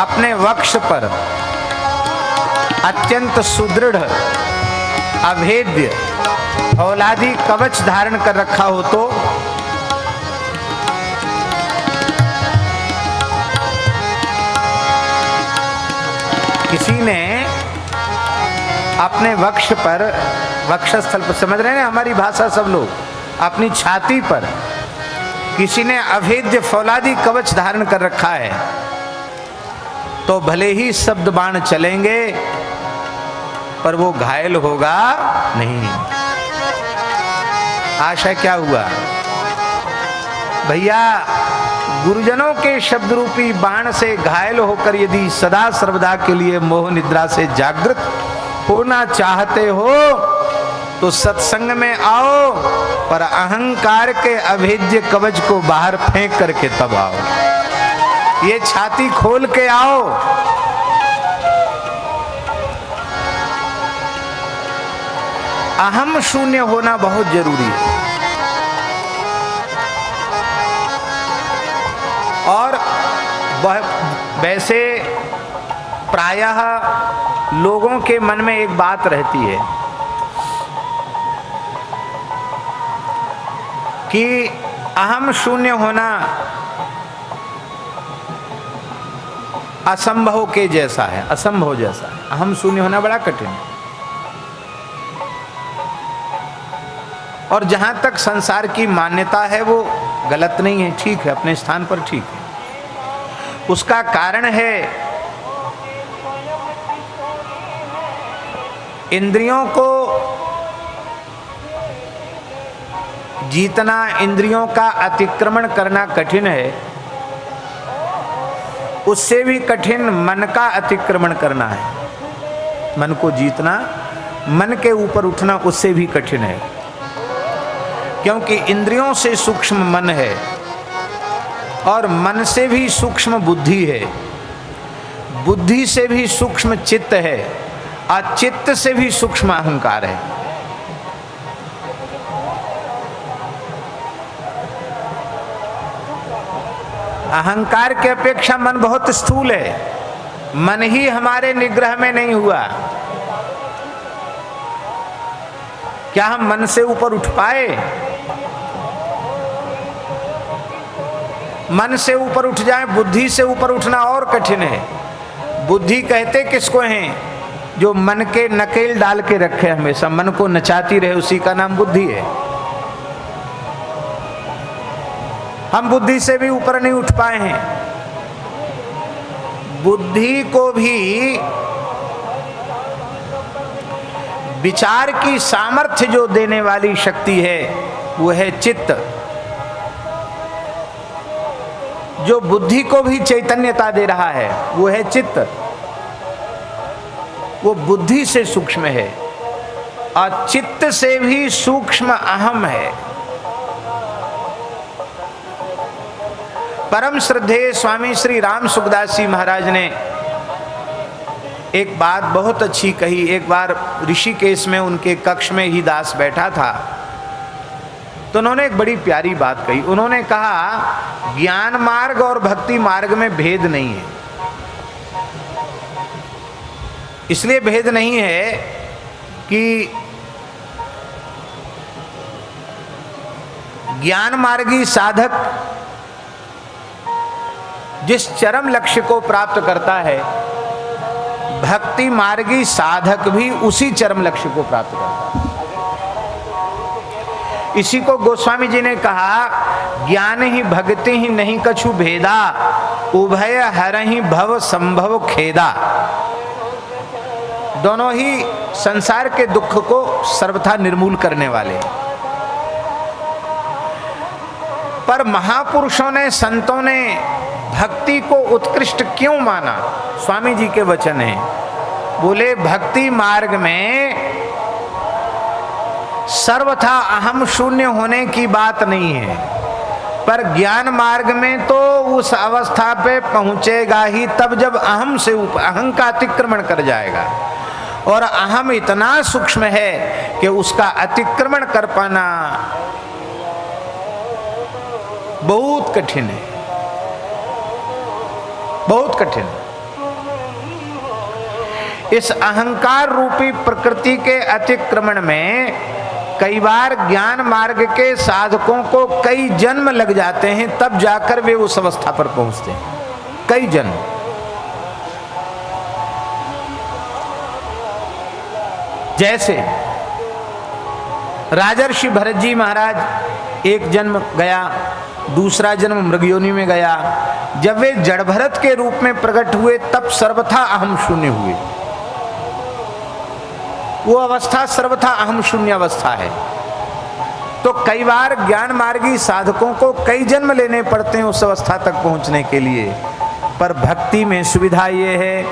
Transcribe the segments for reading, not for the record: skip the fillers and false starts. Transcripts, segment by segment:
अपने वक्ष पर अत्यंत सुदृढ़ अभेद्य फौलादी कवच धारण कर रखा हो तो किसी ने अपने वक्ष पर, वक्षस्थल पर, समझ रहे हैं हमारी भाषा सब लोग, अपनी छाती पर किसी ने अभेद्य फौलादी कवच धारण कर रखा है तो भले ही शब्द बाण चलेंगे पर वो घायल होगा नहीं। आशा क्या हुआ भैया, गुरुजनों के शब्द रूपी बाण से घायल होकर यदि सदा सर्वदा के लिए मोह निद्रा से जागृत होना चाहते हो तो सत्संग में आओ, पर अहंकार के अभेद्य कवच को बाहर फेंक करके तब आओ। ये छाती खोल के आओ। अहम शून्य होना बहुत जरूरी है। और वैसे प्रायः लोगों के मन में एक बात रहती है कि अहम शून्य होना असंभव के जैसा है, असंभव जैसा है। अहम शून्य होना बड़ा कठिन है। और जहां तक संसार की मान्यता है वो गलत नहीं है, ठीक है, अपने स्थान पर ठीक है। उसका कारण है इंद्रियों को जीतना, इंद्रियों का अतिक्रमण करना कठिन है। उससे भी कठिन मन का अतिक्रमण करना है। मन को जीतना, मन के ऊपर उठना उससे भी कठिन है, क्योंकि इंद्रियों से सूक्ष्म मन है और मन से भी सूक्ष्म बुद्धि है, बुद्धि से भी सूक्ष्म चित्त है और चित्त से भी सूक्ष्म अहंकार है। अहंकार के अपेक्षा मन बहुत स्थूल है। मन ही हमारे निग्रह में नहीं हुआ। क्या हम मन से ऊपर उठ पाए? मन से ऊपर उठ जाए, बुद्धि से ऊपर उठना और कठिन है। बुद्धि कहते किसको हैं? जो मन के नकेल डाल के रखे, हमेशा मन को नचाती रहे, उसी का नाम बुद्धि है। हम बुद्धि से भी ऊपर नहीं उठ पाए हैं। बुद्धि को भी विचार की सामर्थ्य जो देने वाली शक्ति है वो है चित्त। जो बुद्धि को भी चैतन्यता दे रहा है वो है चित्त। वो बुद्धि से सूक्ष्म है और चित्त से भी सूक्ष्म अहम है। परम श्रद्धेय स्वामी श्री राम सुखदास जी महाराज ने एक बात बहुत अच्छी कही। एक बार ऋषिकेश में उनके कक्ष में ही दास बैठा था तो उन्होंने एक बड़ी प्यारी बात कही। उन्होंने कहा, ज्ञान मार्ग और भक्ति मार्ग में भेद नहीं है। इसलिए भेद नहीं है कि ज्ञान मार्गी साधक जिस चरम लक्ष्य को प्राप्त करता है, भक्ति मार्गी साधक भी उसी चरम लक्ष्य को प्राप्त करता है। इसी को गोस्वामी जी ने कहा, ज्ञान ही भक्ति ही नहीं कछु भेदा, उभय हरहि भव संभव खेदा। दोनों ही संसार के दुख को सर्वथा निर्मूल करने वाले। पर महापुरुषों ने, संतों ने भक्ति को उत्कृष्ट क्यों माना? स्वामी जी के वचन हैं। बोले, भक्ति मार्ग में सर्वथा अहम शून्य होने की बात नहीं है, पर ज्ञान मार्ग में तो उस अवस्था पे पहुंचेगा ही तब जब अहम से ऊपर, अहम का अतिक्रमण कर जाएगा। और अहम इतना सूक्ष्म है कि उसका अतिक्रमण कर पाना बहुत कठिन है, बहुत कठिन है। इस अहंकार रूपी प्रकृति के अतिक्रमण में कई बार ज्ञान मार्ग के साधकों को कई जन्म लग जाते हैं, तब जाकर वे उस अवस्था पर पहुंचते हैं। कई जन्म। जैसे राजर्षि भरत जी महाराज एक जन्म गया, दूसरा जन्म मृगयोनि में गया। जब वे जड़ भरत के रूप में प्रकट हुए तब सर्वथा अहम शून्य हुए। वो अवस्था सर्वथा अहम शून्य अवस्था है। तो कई बार ज्ञान मार्गी साधकों को कई जन्म लेने पड़ते हैं उस अवस्था तक पहुंचने के लिए। पर भक्ति में सुविधा ये है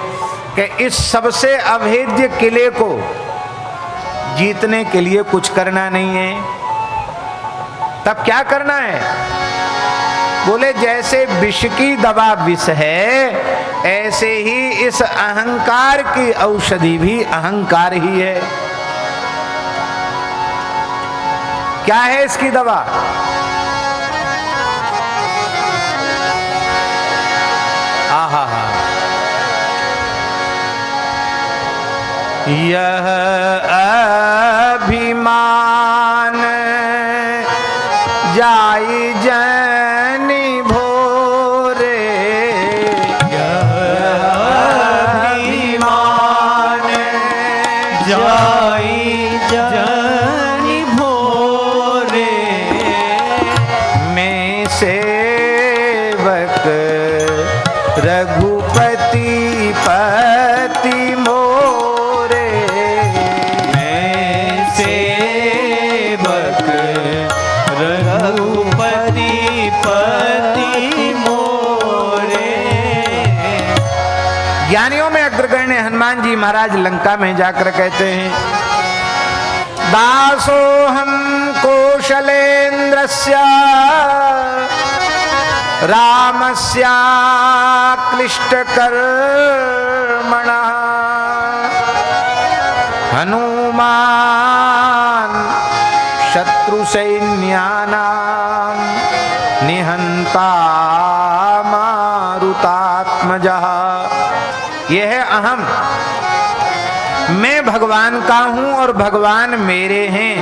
कि इस सबसे अभेद्य किले को जीतने के लिए कुछ करना नहीं है। तब क्या करना है? बोले जैसे विष की दवा विष है, ऐसे ही इस अहंकार की औषधि भी अहंकार ही है। क्या है इसकी दवा? आहा हा। यह अभिमान जाई जनी भोरे, यह अभिमान जाई जनी भोरे, मैं सेवक रघुपति पति मोरे, मैं सेवक रघुपति पति मोरे। ज्ञानियों में अग्रगण्य हनुमान जी महाराज लंका में जाकर कहते हैं, दासोहम कौशलेन्द्रस्य रामस्य क्लिष्टकर्मणः, हनुमान शत्रुसैन्यानां निहंता मारुतात्मजः। यह है अहम, मैं भगवान का हूं और भगवान मेरे हैं।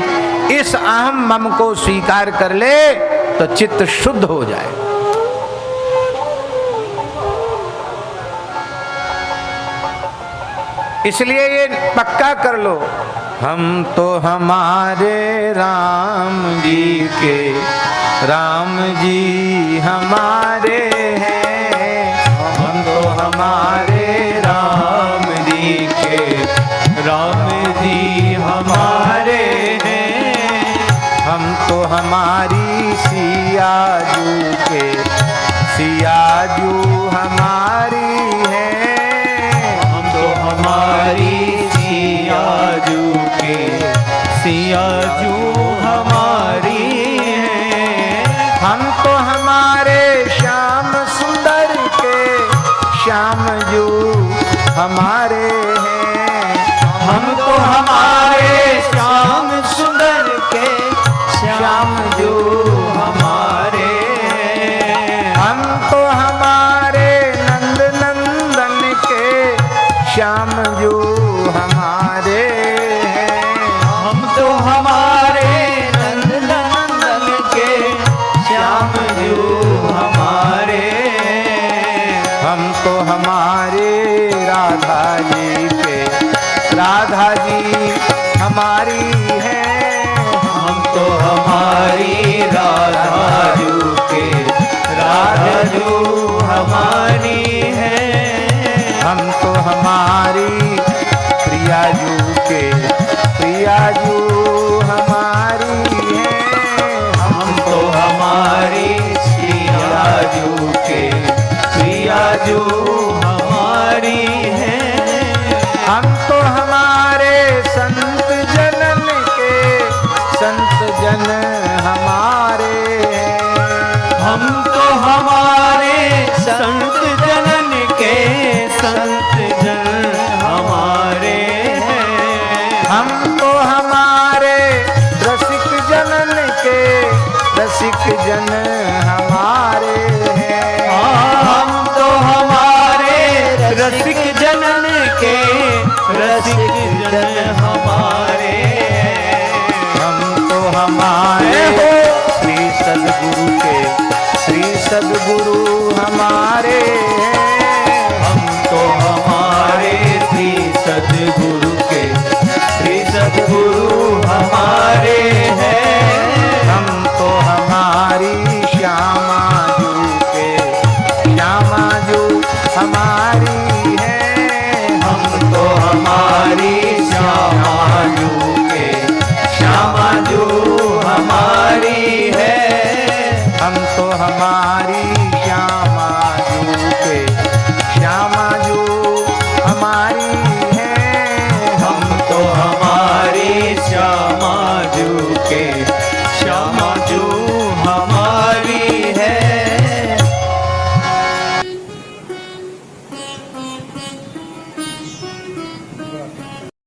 इस अहम मम को स्वीकार कर ले तो चित्त शुद्ध हो जाए। इसलिए ये पक्का कर लो, हम तो हमारे राम जी के, राम जी हमारे हैं। हम तो हमारे राम जी के, राम जी हमारे हैं। हम तो हमारी सियाजू के, सियाजू हमारी है। हमारी सियाजू के, सियाजू हमारी है। हम तो हमारे श्याम सुंदर के, श्याम जू हमारे हैं। हम तो हमारे श्याम सुंदर के, श्याम जू हमारे हैं। हम तो हमारे नंद नंदन के, श्याम जो हमारे हैं। हम तो हमारे नंद नंदन के, श्याम जो हमारे हैं। हम तो हमारे राधा जी के, राधा जी हमारी है। हम तो हमारी राधा जू के, राधा जू हमारी है। हम तो हमारी प्रियाजू के, प्रियाजू हमारी है। हम तो हमारी प्रियाजू के, प्रियाजू हमारी है। हम तो हमारे संत जनन के, संत जन हमारे हैं। हम तो हमारे संत जनन के, संत जन हमारे हैं। हम तो हमारे रसिक जनन के, रसिक जन हमारे हैं। हम तो हमारे रसिक जन आशिक जन हमारे, हम तो हमारे हो श्री सद्गुरु के, श्री सद्गुरु हमारे, हम तो हमारे श्री सद्गुरु के, श्री सद्गुरु हमारे हैं। हम तो हमारी श्यामा जू के, श्यामा जू हमारी है। हम तो हमारी श्यामा जू के, श्यामा जू हमारी है। हम तो हमारी